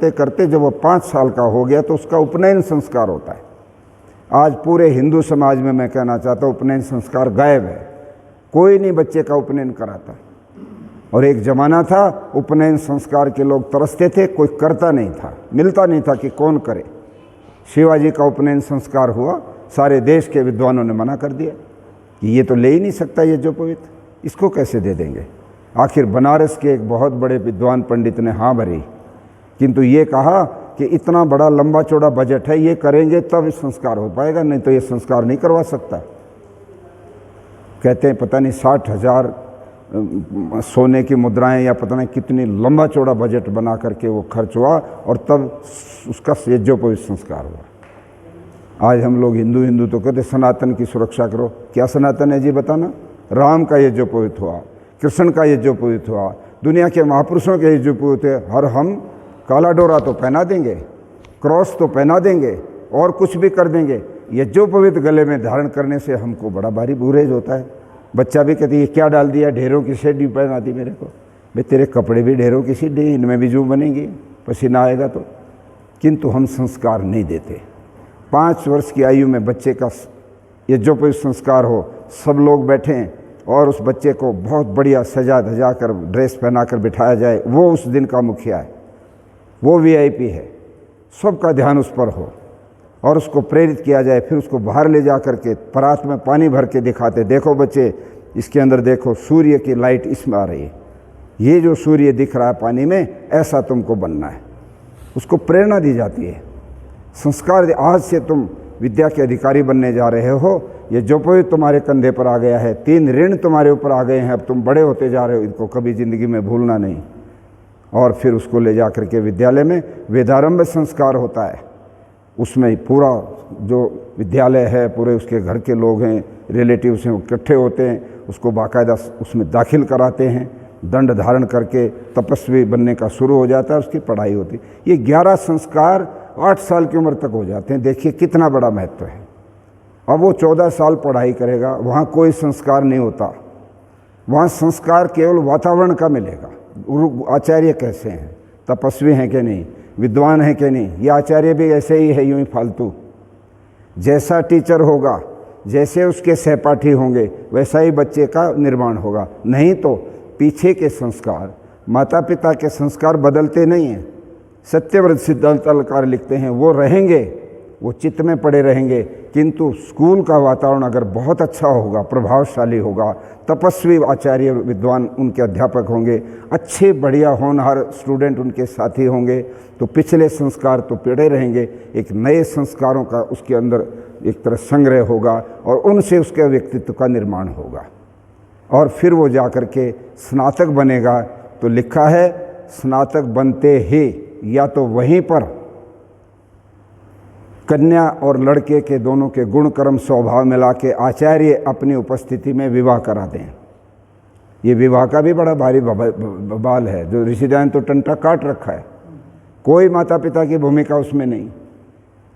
करते करते जब वो 5 साल का हो गया तो उसका उपनयन संस्कार होता है। आज पूरे हिंदू समाज में मैं कहना चाहता हूँ उपनयन संस्कार गायब है, कोई नहीं बच्चे का उपनयन कराता। और एक ज़माना था उपनयन संस्कार के लोग तरसते थे, कोई करता नहीं था, मिलता नहीं था कि कौन करे। शिवाजी का उपनयन संस्कार हुआ, सारे देश के विद्वानों ने मना कर दिया कि ये तो ले ही नहीं सकता यज्ञोपवीत, इसको कैसे दे देंगे। आखिर बनारस के एक बहुत बड़े विद्वान पंडित ने हाँ भरी, किंतु ये कहा कि इतना बड़ा लंबा चौड़ा बजट है, ये करेंगे तब संस्कार हो पाएगा, नहीं तो ये संस्कार नहीं करवा सकता। कहते हैं पता नहीं 60,000 सोने की मुद्राएं या पता नहीं कितनी लंबा चौड़ा बजट बना करके वो खर्च हुआ और तब उसका यज्ञोपवीत संस्कार हुआ। आज हम लोग हिंदू तो कहते सनातन की सुरक्षा करो। क्या सनातन है जी बताना? राम का यज्ञोपवीत हुआ, कृष्ण का यज्ञोपवीत हुआ, दुनिया के महापुरुषों के यज्ञोपवीत है। हर हम काला डोरा तो पहना देंगे, क्रॉस तो पहना देंगे और कुछ भी कर देंगे, यज्ञोपवीत गले में धारण करने से हमको बड़ा भारी बुरेज होता है। बच्चा भी कहती है क्या डाल दिया, ढेरों की सीढ़ी पहना दी मेरे को। भाई तेरे कपड़े भी ढेरों की सीढ़ी, इनमें भी जूं बनेगी, पसीना आएगा तो। किंतु हम संस्कार नहीं देते। 5 वर्ष की आयु में बच्चे का यज्ञोपवीत संस्कार हो, सब लोग बैठें और उस बच्चे को बहुत बढ़िया सजा धजा कर ड्रेस पहना कर बिठाया जाए, वो उस दिन का मुखिया है, वो VIP है, सबका ध्यान उस पर हो और उसको प्रेरित किया जाए। फिर उसको बाहर ले जा कर के परात में पानी भर के दिखाते, देखो बच्चे इसके अंदर देखो सूर्य की लाइट इसमें आ रही है, ये जो सूर्य दिख रहा है पानी में, ऐसा तुमको बनना है। उसको प्रेरणा दी जाती है, संस्कार। आज से तुम विद्या के अधिकारी बनने जा रहे हो, ये यज्ञोपवीत तुम्हारे कंधे पर आ गया है, 3 ऋण तुम्हारे ऊपर आ गए हैं, अब तुम बड़े होते जा रहे हो, इनको कभी ज़िंदगी में भूलना नहीं। और फिर उसको ले जा करके विद्यालय में वेदारंभ संस्कार होता है। उसमें पूरा जो विद्यालय है, पूरे उसके घर के लोग हैं, रिलेटिव्स हैं, इकट्ठे होते हैं, उसको बाकायदा उसमें दाखिल कराते हैं, दंड धारण करके तपस्वी बनने का शुरू हो जाता है, उसकी पढ़ाई होती है। ये 11 संस्कार 8 साल की उम्र तक हो जाते हैं। देखिए कितना बड़ा महत्व है। अब वो 14 साल पढ़ाई करेगा, वहाँ कोई संस्कार नहीं होता, वहाँ संस्कार केवल वातावरण का मिलेगा। आचार्य कैसे हैं, तपस्वी हैं कि नहीं, विद्वान हैं कि नहीं, ये आचार्य भी ऐसे ही है, यूं ही फालतू। जैसा टीचर होगा, जैसे उसके सहपाठी होंगे, वैसा ही बच्चे का निर्माण होगा। नहीं तो पीछे के संस्कार, माता पिता के संस्कार बदलते नहीं हैं। सत्यव्रत सिद्धांत अलकार लिखते हैं वो रहेंगे, वो चित्त में पड़े रहेंगे, किंतु स्कूल का वातावरण अगर बहुत अच्छा होगा, प्रभावशाली होगा, तपस्वी आचार्य विद्वान उनके अध्यापक होंगे, अच्छे बढ़िया होनहार स्टूडेंट उनके साथी होंगे, तो पिछले संस्कार तो पड़े रहेंगे। एक नए संस्कारों का उसके अंदर एक तरह संग्रह होगा और उनसे उसके व्यक्तित्व का निर्माण होगा। और फिर वो जा कर के स्नातक बनेगा। तो लिखा है स्नातक बनते ही या तो वहीं पर कन्या और लड़के के दोनों के गुण कर्म स्वभाव मिला के आचार्य अपनी उपस्थिति में विवाह करा दें। ये विवाह का भी बड़ा भारी बवाल है, जो ऋषिदान तो टंटा काट रखा है, कोई माता पिता की भूमिका उसमें नहीं।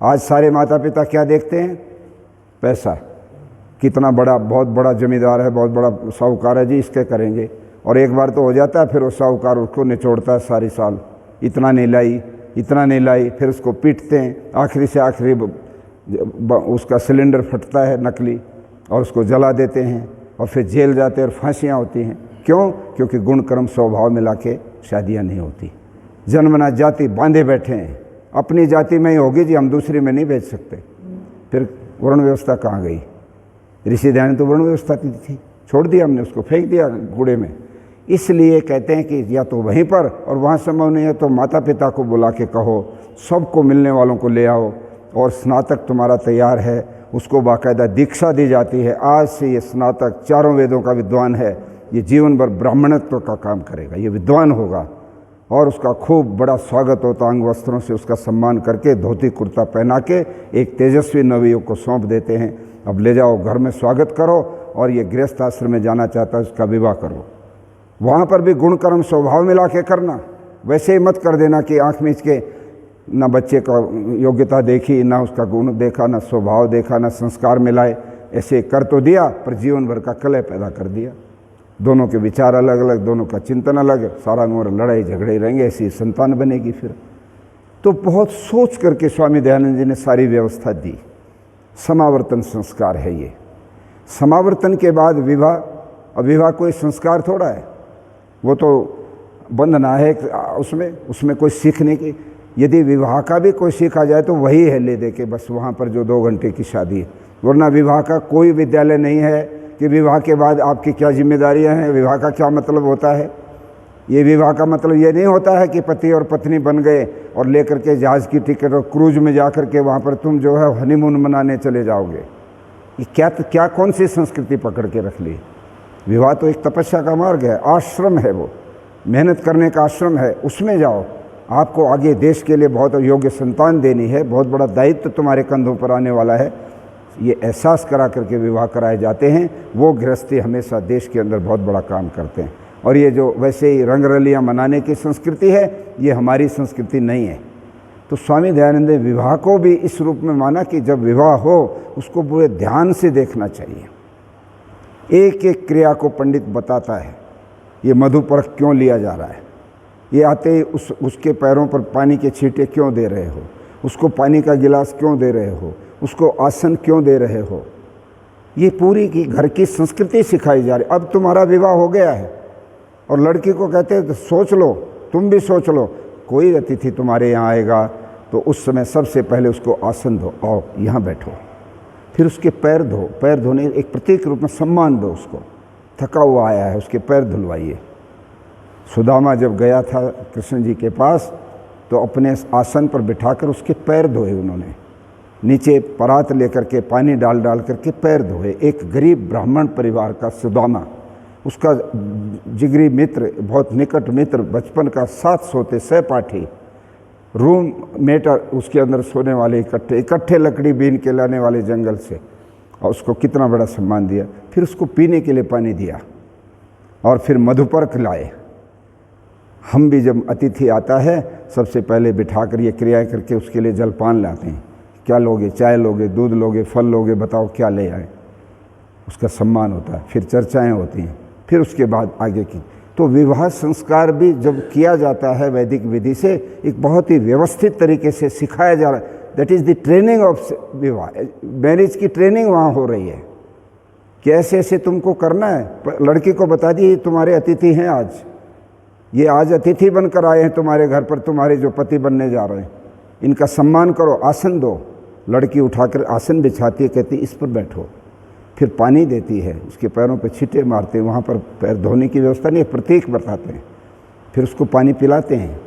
आज सारे माता पिता क्या देखते हैं? पैसा, कितना बड़ा, बहुत बड़ा जमींदार है, बहुत बड़ा साहूकार है जी, इसके करेंगे। और एक बार तो हो जाता है, फिर वो साहूकार उसको निचोड़ता है सारी साल, इतना नहीं लाई, इतना नहीं लाई, फिर उसको पीटते हैं, आखिरी से आखिरी उसका सिलेंडर फटता है नकली और उसको जला देते हैं और फिर जेल जाते हैं और फांसियाँ होती हैं। क्यों? क्योंकि गुण कर्म स्वभाव मिला के शादियाँ नहीं होती। जन्मना जाति बांधे बैठे हैं, अपनी जाति में ही होगी जी, हम दूसरी में नहीं भेज सकते। फिर वर्ण व्यवस्था कहाँ गई? ऋषि ध्यान तो वर्ण व्यवस्था थी, छोड़ दिया हमने, उसको फेंक दिया कूड़े में। इसलिए कहते हैं कि या तो वहीं पर, और वहाँ संभव नहीं है तो माता पिता को बुला के कहो, सबको मिलने वालों को ले आओ और स्नातक तुम्हारा तैयार है, उसको बाकायदा दीक्षा दी जाती है। आज से ये स्नातक 4 वेदों का विद्वान है, ये जीवन भर ब्राह्मणत्व का काम करेगा, ये विद्वान होगा और उसका खूब बड़ा स्वागत होता, अंग वस्त्रों से उसका सम्मान करके धोती कुर्ता पहना के एक तेजस्वी नवयुवक को सौंप देते हैं, अब ले जाओ घर में स्वागत करो, और ये गृहस्थ आश्रम में जाना चाहता है उसका विवाह करो। वहाँ पर भी गुण कर्म स्वभाव मिला के करना, वैसे ही मत कर देना कि आँख मीच के ना बच्चे का योग्यता देखी, ना उसका गुण देखा, ना स्वभाव देखा, ना संस्कार मिलाए। ऐसे कर तो दिया पर जीवन भर का कलह पैदा कर दिया। दोनों के विचार अलग अलग, दोनों का चिंतन अलग, सारा उम्र लड़ाई झगड़े रहेंगे, ऐसी संतान बनेगी। फिर तो बहुत सोच करके स्वामी दयानंद जी ने सारी व्यवस्था दी। समावर्तन संस्कार है ये। समावर्तन के बाद विवाह, और विवाह कोई संस्कार थोड़ा है, वो तो बंधना है उसमें कोई सीखने की, यदि विवाह का भी कोई सीखा जाए तो वही है ले दे के बस वहाँ पर जो 2 घंटे की शादी है, वरना विवाह का कोई विद्यालय नहीं है कि विवाह के बाद आपकी क्या जिम्मेदारियाँ हैं, विवाह का क्या मतलब होता है। ये विवाह का मतलब ये नहीं होता है कि पति और पत्नी बन गए और लेकर के जहाज़ की टिकट और क्रूज में जा कर के वहाँ पर तुम जो है हनीमून मनाने चले जाओगे। ये क्या कौन सी संस्कृति पकड़ के रख ली। विवाह तो एक तपस्या का मार्ग है, आश्रम है, वो मेहनत करने का आश्रम है, उसमें जाओ। आपको आगे देश के लिए बहुत योग्य संतान देनी है, बहुत बड़ा दायित्व तुम्हारे कंधों पर आने वाला है, ये एहसास करा करके विवाह कराए जाते हैं। वो गृहस्थी हमेशा देश के अंदर बहुत बड़ा काम करते हैं। और ये जो वैसे ही रंगरलियाँ मनाने की संस्कृति है, ये हमारी संस्कृति नहीं है। तो स्वामी दयानंद ने विवाह को भी इस रूप में माना कि जब विवाह हो उसको पूरे ध्यान से देखना चाहिए। एक एक क्रिया को पंडित बताता है, ये मधुपर्क क्यों लिया जा रहा है, ये आते ही उसके पैरों पर पानी के छींटे क्यों दे रहे हो, उसको पानी का गिलास क्यों दे रहे हो, उसको आसन क्यों दे रहे हो। ये पूरी की घर की संस्कृति सिखाई जा रही। अब तुम्हारा विवाह हो गया है और लड़की को कहते हैं तो सोच लो, तुम भी सोच लो, कोई अतिथि तुम्हारे यहाँ आएगा तो उस समय सबसे पहले उसको आसन दो, आओ यहाँ बैठो, फिर उसके पैर धो, पैर धोने एक प्रतीक रूप में सम्मान दो उसको, थका हुआ आया है उसके पैर धुलवाइए। सुदामा जब गया था कृष्ण जी के पास तो अपने आसन पर बिठाकर उसके पैर धोए उन्होंने, नीचे परात लेकर के पानी डाल डाल करके पैर धोए। एक गरीब ब्राह्मण परिवार का सुदामा, उसका जिगरी मित्र, बहुत निकट मित्र, बचपन का साथ सोते सहपाठी, रूम मेट उसके अंदर सोने वाले, इकट्ठे लकड़ी बीन के लाने वाले जंगल से, और उसको कितना बड़ा सम्मान दिया। फिर उसको पीने के लिए पानी दिया और फिर मधुपर्क लाए। हम भी जब अतिथि आता है सबसे पहले बिठाकर ये क्रियाएं करके उसके लिए जलपान लाते हैं। क्या लोगे, चाय लोगे, दूध लोगे, फल लोगे, बताओ क्या ले आए। उसका सम्मान होता है, फिर चर्चाएं होती हैं, फिर उसके बाद आगे की। तो विवाह संस्कार भी जब किया जाता है वैदिक विधि से, एक बहुत ही व्यवस्थित तरीके से सिखाया जा रहा है। That is the training of विवाह, मैरिज की ट्रेनिंग वहाँ हो रही है कि ऐसे ऐसे तुमको करना है। लड़की को बता दी तुम्हारे अतिथि हैं आज, ये आज अतिथि बनकर आए हैं तुम्हारे घर पर, तुम्हारे जो पति बनने जा रहे हैं, इनका सम्मान करो, आसन दो। लड़की उठाकर आसन बिछाती है, कहती इस पर बैठो, फिर पानी देती है, उसके पैरों पर छींटे मारते हैं, वहाँ पर पैर धोने की व्यवस्था नहीं है, प्रतीक बताते हैं, फिर उसको पानी पिलाते हैं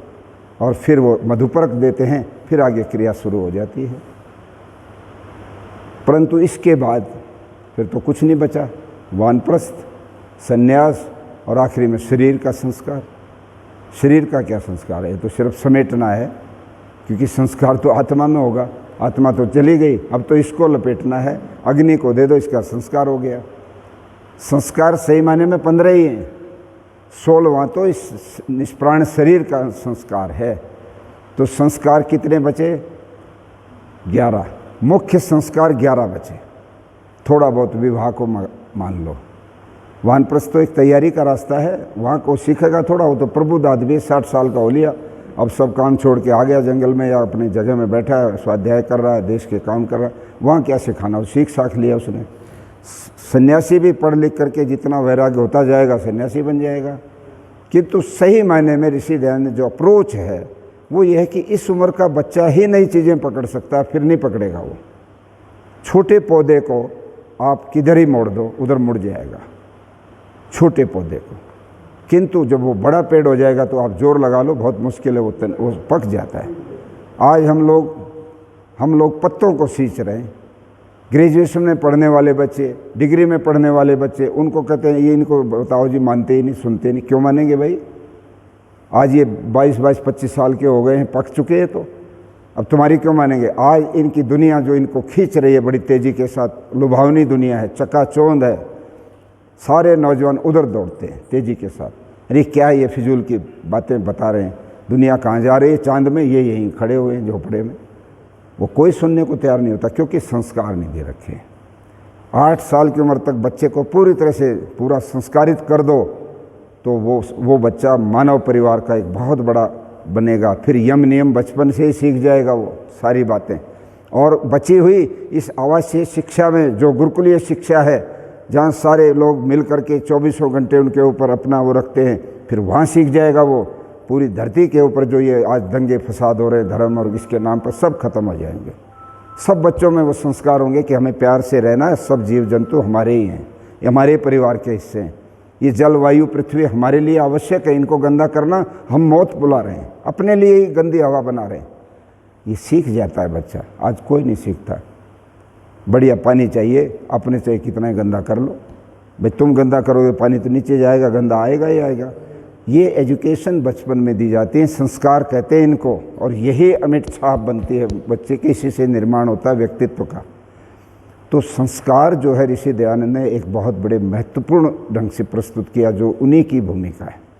और फिर वो मधुपर्क देते हैं, फिर आगे क्रिया शुरू हो जाती है। परंतु इसके बाद फिर तो कुछ नहीं बचा, वानप्रस्थ, संन्यास और आखिरी में शरीर का संस्कार। शरीर का क्या संस्कार है, तो सिर्फ समेटना है, क्योंकि संस्कार तो आत्मा में होगा, आत्मा तो चली गई, अब तो इसको लपेटना है, अग्नि को दे दो, इसका संस्कार हो गया। संस्कार सही माने में 15 ही हैं, 16वां तो इस निष्प्राण शरीर का संस्कार है। तो संस्कार कितने बचे? 11। मुख्य संस्कार 11 बचे। थोड़ा बहुत विवाह को मान लो। वानप्रस्थ तो एक तैयारी का रास्ता है, वहाँ को सीखेगा थोड़ा, वो तो प्रबुद्ध आदमी 60 साल का हो लिया, अब सब काम छोड़ के आ गया जंगल में या अपनी जगह में बैठा है, स्वाध्याय कर रहा है, देश के काम कर रहा है, वहाँ क्या सिखाना, वो सीख साख लिया उसने। सन्यासी भी पढ़ लिख करके जितना वैराग्य होता जाएगा सन्यासी बन जाएगा। किंतु सही मायने में ऋषि दयानंद जो अप्रोच है वो ये है कि इस उम्र का बच्चा ही नई चीज़ें पकड़ सकता, फिर नहीं पकड़ेगा वो। छोटे पौधे को आप किधर ही मोड़ दो उधर मुड़ जाएगा, छोटे पौधे को। किंतु जब वो बड़ा पेड़ हो जाएगा तो आप जोर लगा लो, बहुत मुश्किल है, वो पक जाता है। आज हम लोग पत्तों को सींच रहे हैं। ग्रेजुएशन में पढ़ने वाले बच्चे, डिग्री में पढ़ने वाले बच्चे, उनको कहते हैं ये इनको बताओ जी, मानते ही नहीं, सुनते नहीं। क्यों मानेंगे भाई? आज ये 22-25 साल के हो गए हैं, पक चुके हैं, तो अब तुम्हारी क्यों मानेंगे? आज इनकी दुनिया जो इनको खींच रही है बड़ी तेज़ी के साथ, लुभावनी दुनिया है, चकाचौंध है, सारे नौजवान उधर दौड़ते हैं तेज़ी के साथ। अरे क्या ये फिजूल की बातें बता रहे हैं, दुनिया कहाँ जा रही है, चांद में, ये यहीं खड़े हुए हैं झोपड़े में। वो कोई सुनने को तैयार नहीं होता, क्योंकि संस्कार नहीं दे रखे। 8 साल की उम्र तक बच्चे को पूरी तरह से पूरा संस्कारित कर दो तो वो बच्चा मानव परिवार का एक बहुत बड़ा बनेगा। फिर यम नियम बचपन से ही सीख जाएगा वो सारी बातें। और बची हुई इस आवासीय शिक्षा में जो गुरुकुलीय शिक्षा है, जहाँ सारे लोग मिल करके 24 घंटे उनके ऊपर अपना वो रखते हैं, फिर वहाँ सीख जाएगा वो। पूरी धरती के ऊपर जो ये आज दंगे फसाद हो रहे हैं धर्म और इसके नाम पर, सब खत्म हो जाएंगे। सब बच्चों में वो संस्कार होंगे कि हमें प्यार से रहना है, सब जीव जंतु हमारे ही हैं, ये हमारे परिवार के हिस्से हैं, ये जल वायु पृथ्वी हमारे लिए आवश्यक है, इनको गंदा करना हम मौत बुला रहे हैं, अपने लिए ही गंदी हवा बना रहे हैं। ये सीख जाता है बच्चा। आज कोई नहीं सीखता। बढ़िया पानी चाहिए, अपने से कितना गंदा कर लो भाई, तुम गंदा करोगे पानी तो नीचे जाएगा, गंदा आएगा ही आएगा। ये एजुकेशन बचपन में दी जाती है, संस्कार कहते हैं इनको, और यही अमिट छाप बनती है बच्चे के, इसी से निर्माण होता है व्यक्तित्व का। तो संस्कार जो है ऋषि दयानंद ने एक बहुत बड़े महत्वपूर्ण ढंग से प्रस्तुत किया, जो उन्हीं की भूमिका है।